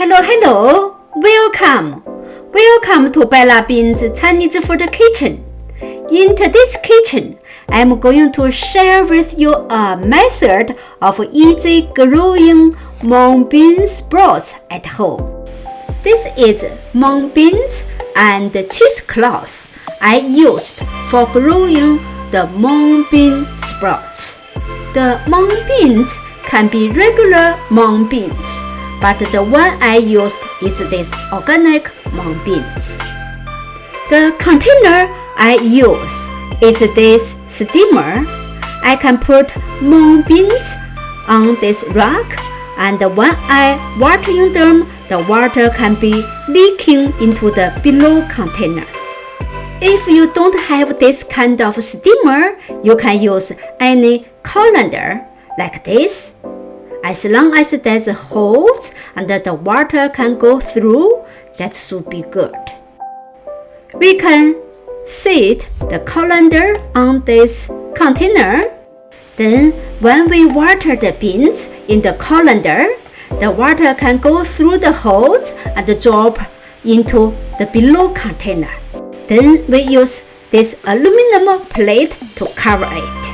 Hello, welcome. Welcome to Bella Bean's Chinese Food Kitchen. In today's kitchen, I'm going to share with you a method of easy growing mung bean sprouts at home. This is mung beans and cheesecloth I used for growing the mung bean sprouts. The mung beans can be regular mung beans, but the one I used is this organic mung beans. The container I use is this steamer. I can put mung beans on this rack, and when I watering them, the water can be leaking into the below container. If you don't have this kind of steamer, you can use any colander like this. As long as there's holes and the water can go through, that should be good. We can set the colander on this container. Then when we water the beans in the colander, the water can go through the holes and drop into the below container. Then we use this aluminum plate to cover it.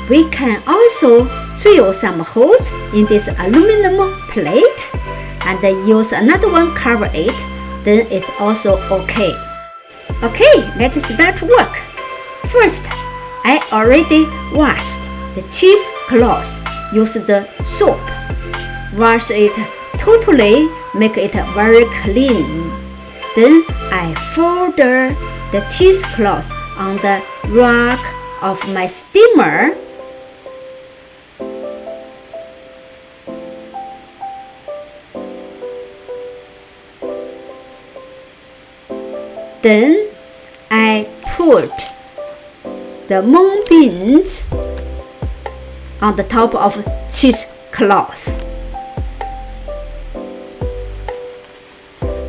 We can also drill some holes in this aluminum plate and use another one cover it. Then it's also okay. Okay, let's start work. First, I already washed the cheesecloth. Use the soap. Wash it totally, make it very clean. Then I fold the cheesecloth on the rack of my steamer. Then I put the mung beans on the top of cheesecloth.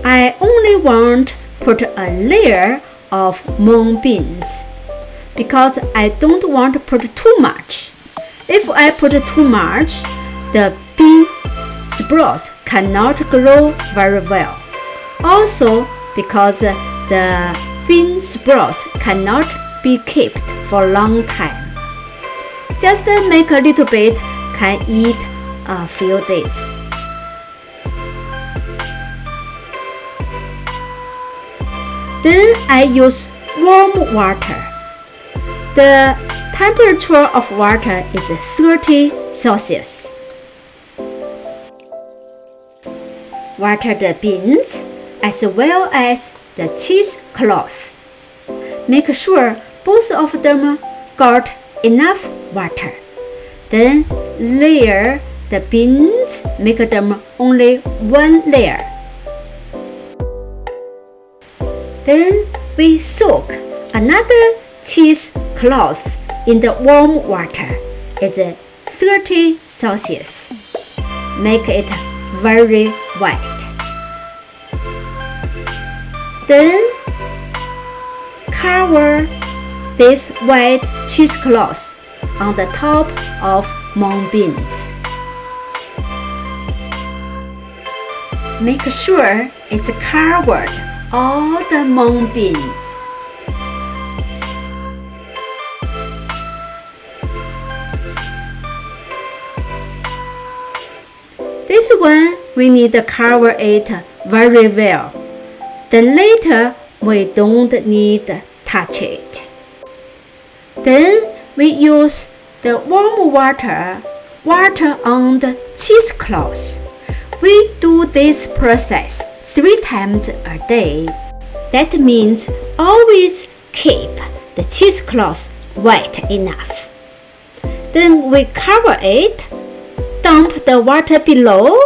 I only want to put a layer of mung beans because I don't want to put too much. If I put too much, the bean sprouts cannot grow very well. Also, because the bean sprouts cannot be kept for a long time. Just make a little bit, can eat a few days. Then I use warm water. The temperature of water is 30 Celsius. Water the beans as well as the cheesecloth. Make sure both of them got enough water. Then layer the beans, make them only one layer. Then we soak another cheesecloth in the warm water. It's 30 Celsius. Make it very white. Then cover this white cheesecloth on the top of mung beans. Make sure it's covered all the mung beans. This one we need to cover it very well. Then later we don't need to touch it. Then we use the warm water on the cheesecloth. We do this process 3 times a day. That means always keep the cheesecloth wet enough. Then we cover it, dump the water below.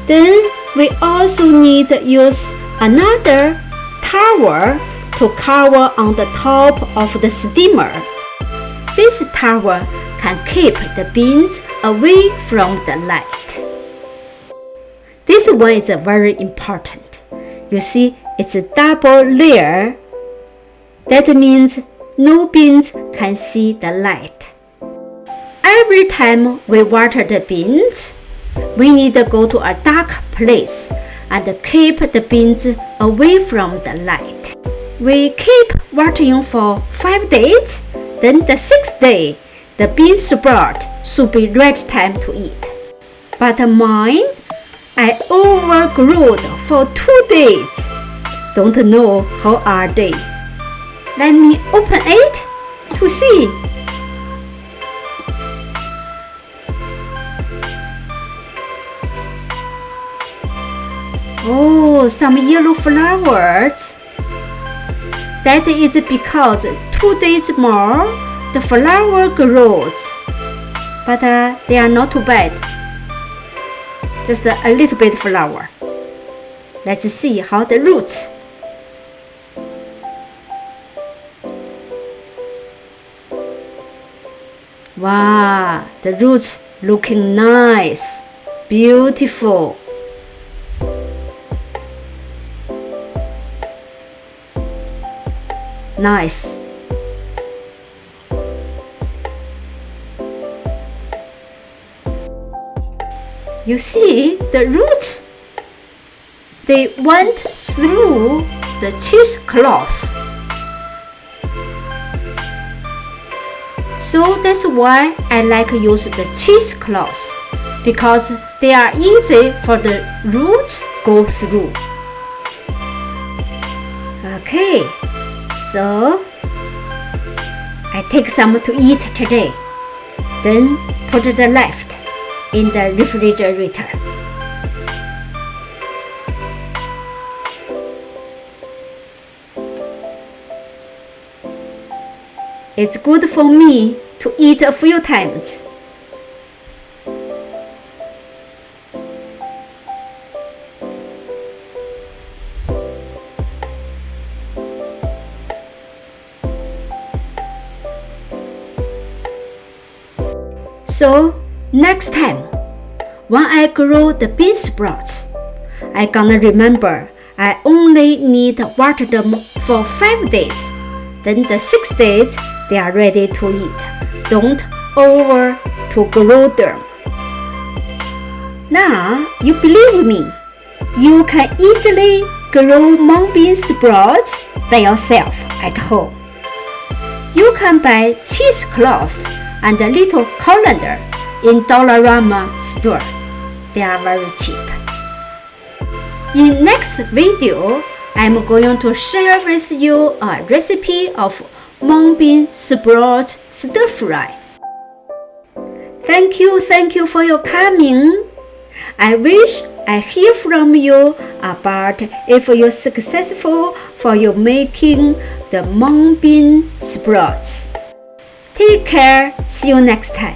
Then we also need to use another towel to cover on the top of the steamer. This towel can keep the beans away from the light. This one is very important. You see, it's a double layer. That means no beans can see the light. Every time we water the beans, we need to go to a dark place and keep the beans away from the light. We keep watering for 5 days, then the 6th day, the bean sprout should be right time to eat. But mine, I overgrowed for 2 days. Don't know how are they. Let me open it to see. Oh, some yellow flowers. That is because 2 days more, the flower grows. But they are not too bad. Just a little bit flower. Let's see how the roots. Wow, the roots looking nice, beautiful. Nice. You see the roots? They went through the cheesecloth. So that's why I like to use the cheesecloth, because they are easy for the roots go through. Okay, so I take some to eat today, then put the left in the refrigerator. It's good for me to eat a few times. So next time, when I grow the bean sprouts, I gonna remember I only need to water them for 5 days. Then the 6 days, they are ready to eat. Don't over to grow them. Now, you believe me, you can easily grow mung bean sprouts by yourself at home. You can buy cheesecloths and a little colander in Dollarama store. They are very cheap. In next video, I'm going to share with you a recipe of mung bean sprout stir fry. Thank you for your coming. I wish I hear from you about if you're successful for you making the mung bean sprouts. Take care. See you next time.